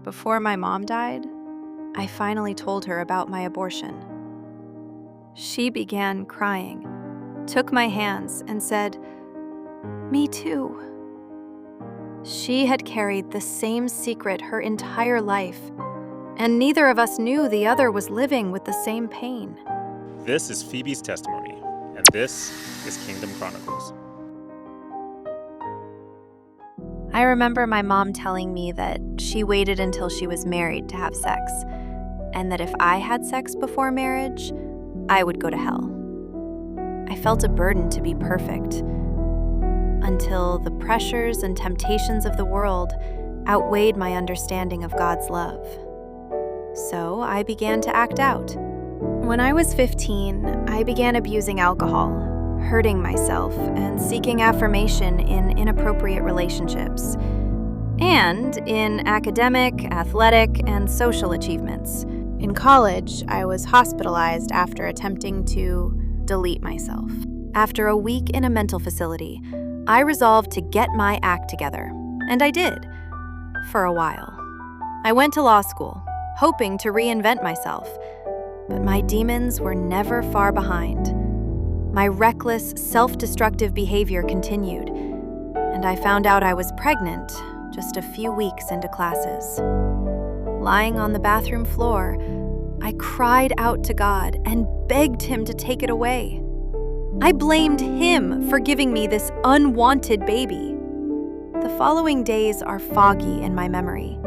Before my mom died, I finally told her about my abortion. She began crying, took my hands, and said, "Me too." She had carried the same secret her entire life, and neither of us knew the other was living with the same pain. This is Phoebe's testimony, and this is Kingdom Chronicles. I remember my mom telling me that she waited until she was married to have sex, and that if I had sex before marriage, I would go to hell. I felt a burden to be perfect, until the pressures and temptations of the world outweighed my understanding of God's love. So I began to act out. When I was 15, I began abusing alcohol, hurting myself, and seeking affirmation in inappropriate relationships, and in academic, athletic, and social achievements. In college, I was hospitalized after attempting to delete myself. After a week in a mental facility, I resolved to get my act together, and I did, for a while. I went to law school, hoping to reinvent myself, but my demons were never far behind. My reckless, self-destructive behavior continued, and I found out I was pregnant just a few weeks into classes. Lying on the bathroom floor, I cried out to God and begged Him to take it away. I blamed Him for giving me this unwanted baby. The following days are foggy in my memory,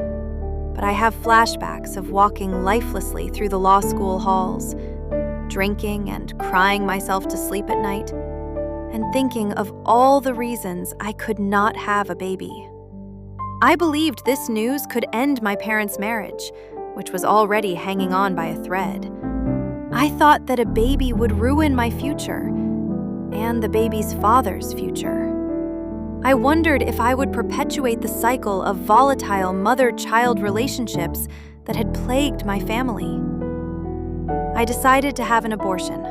but I have flashbacks of walking lifelessly through the law school halls, drinking and crying myself to sleep at night, and thinking of all the reasons I could not have a baby. I believed this news could end my parents' marriage, which was already hanging on by a thread. I thought that a baby would ruin my future, and the baby's father's future. I wondered if I would perpetuate the cycle of volatile mother-child relationships that had plagued my family. I decided to have an abortion.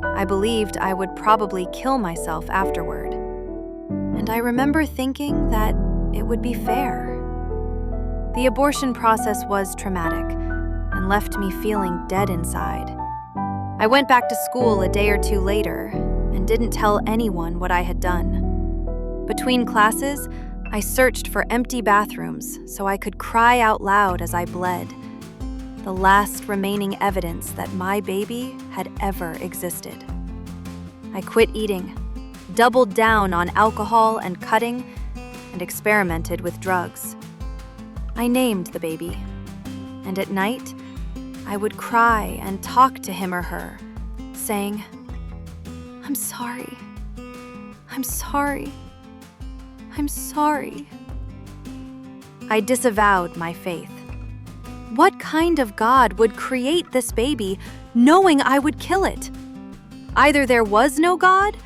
I believed I would probably kill myself afterward. And I remember thinking that it would be fair. The abortion process was traumatic and left me feeling dead inside. I went back to school a day or two later and didn't tell anyone what I had done. Between classes, I searched for empty bathrooms so I could cry out loud as I bled, the last remaining evidence that my baby had ever existed. I quit eating, doubled down on alcohol and cutting, and experimented with drugs. I named the baby, and at night, I would cry and talk to him or her, saying, "I'm sorry. I'm sorry. I'm sorry." I disavowed my faith. What kind of God would create this baby knowing I would kill it? Either there was no God,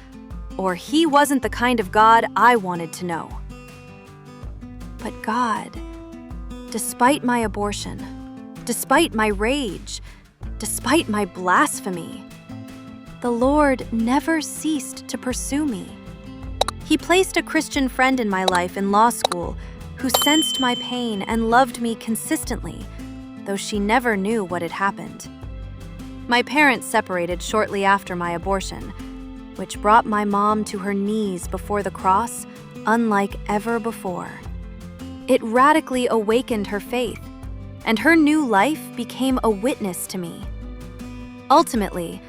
or He wasn't the kind of God I wanted to know. But God, despite my abortion, despite my rage, despite my blasphemy, the Lord never ceased to pursue me. He placed a Christian friend in my life in law school who sensed my pain and loved me consistently, though she never knew what had happened. My parents separated shortly after my abortion, which brought my mom to her knees before the cross, unlike ever before. It radically awakened her faith, and her new life became a witness to me. Ultimately,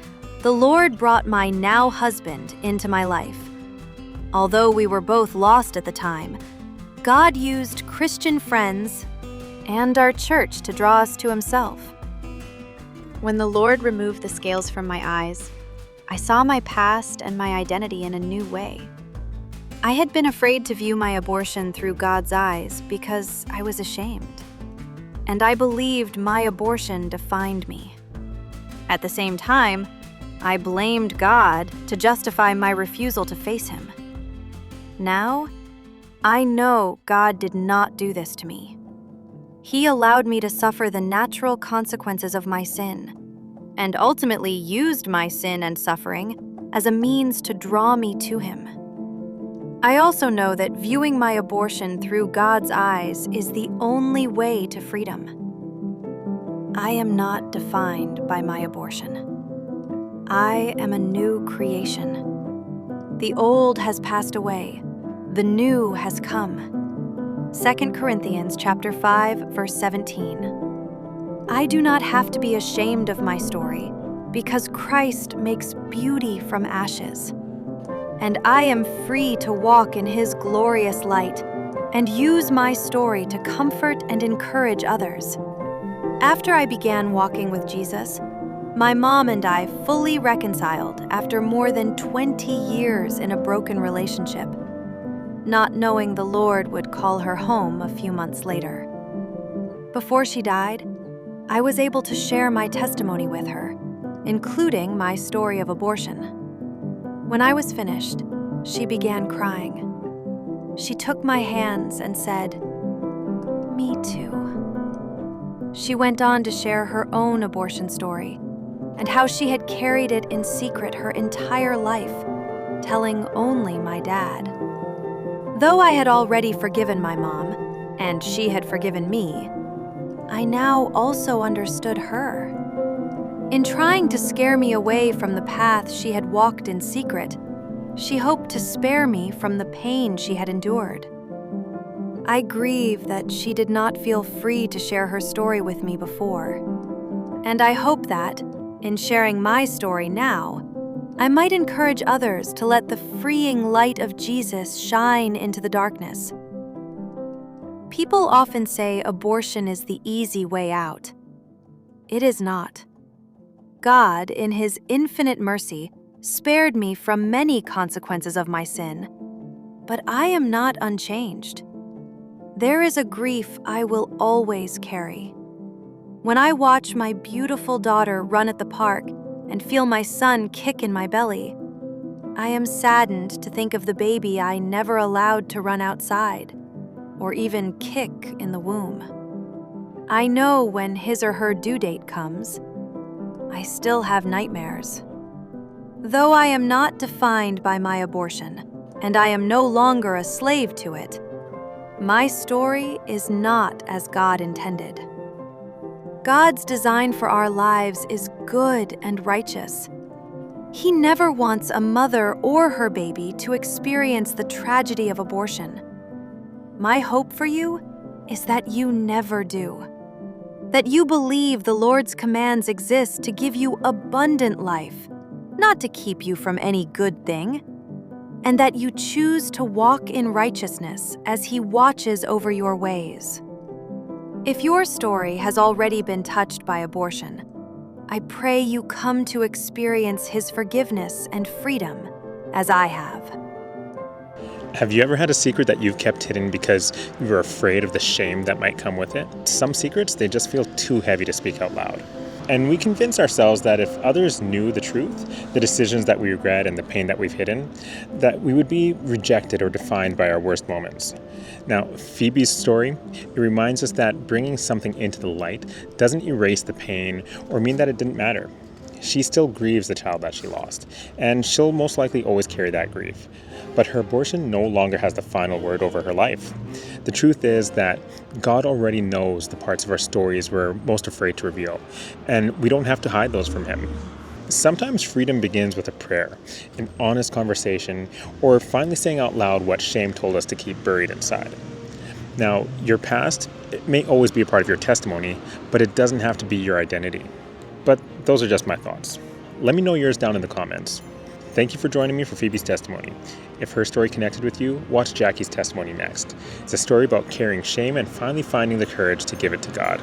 the Lord brought my now husband into my life. Although we were both lost at the time, God used Christian friends and our church to draw us to Himself. When the Lord removed the scales from my eyes, I saw my past and my identity in a new way. I had been afraid to view my abortion through God's eyes because I was ashamed, and I believed my abortion defined me. At the same time, I blamed God to justify my refusal to face Him. Now, I know God did not do this to me. He allowed me to suffer the natural consequences of my sin, and ultimately used my sin and suffering as a means to draw me to Him. I also know that viewing my abortion through God's eyes is the only way to freedom. I am not defined by my abortion. I am a new creation. The old has passed away. The new has come. 2 Corinthians chapter 5, verse 17. I do not have to be ashamed of my story because Christ makes beauty from ashes. And I am free to walk in His glorious light and use my story to comfort and encourage others. After I began walking with Jesus, my mom and I fully reconciled after more than 20 years in a broken relationship, not knowing the Lord would call her home a few months later. Before she died, I was able to share my testimony with her, including my story of abortion. When I was finished, she began crying. She took my hands and said, "Me too." She went on to share her own abortion story and how she had carried it in secret her entire life, telling only my dad. Though I had already forgiven my mom, and she had forgiven me, I now also understood her. In trying to scare me away from the path she had walked in secret, she hoped to spare me from the pain she had endured. I grieve that she did not feel free to share her story with me before, and I hope that, in sharing my story now, I might encourage others to let the freeing light of Jesus shine into the darkness. People often say abortion is the easy way out. It is not. God, in His infinite mercy, spared me from many consequences of my sin, but I am not unchanged. There is a grief I will always carry. When I watch my beautiful daughter run at the park and feel my son kick in my belly, I am saddened to think of the baby I never allowed to run outside or even kick in the womb. I know when his or her due date comes, I still have nightmares. Though I am not defined by my abortion, and I am no longer a slave to it, my story is not as God intended. God's design for our lives is good and righteous. He never wants a mother or her baby to experience the tragedy of abortion. My hope for you is that you never do. That you believe the Lord's commands exist to give you abundant life, not to keep you from any good thing, and that you choose to walk in righteousness as He watches over your ways. If your story has already been touched by abortion, I pray you come to experience His forgiveness and freedom as I have. Have you ever had a secret that you've kept hidden because you were afraid of the shame that might come with it? Some secrets, they just feel too heavy to speak out loud. And we convince ourselves that if others knew the truth, the decisions that we regret and the pain that we've hidden, that we would be rejected or defined by our worst moments. Now, Phoebe's story, it reminds us that bringing something into the light doesn't erase the pain or mean that it didn't matter. She still grieves the child that she lost, and she'll most likely always carry that grief. But her abortion no longer has the final word over her life. The truth is that God already knows the parts of our stories we're most afraid to reveal, and we don't have to hide those from Him. Sometimes freedom begins with a prayer, an honest conversation, or finally saying out loud what shame told us to keep buried inside. Now, your past, it may always be a part of your testimony, but it doesn't have to be your identity. But those are just my thoughts. Let me know yours down in the comments. Thank you for joining me for Phoebe's testimony. If her story connected with you, watch Jackie's testimony next. It's a story about carrying shame and finally finding the courage to give it to God.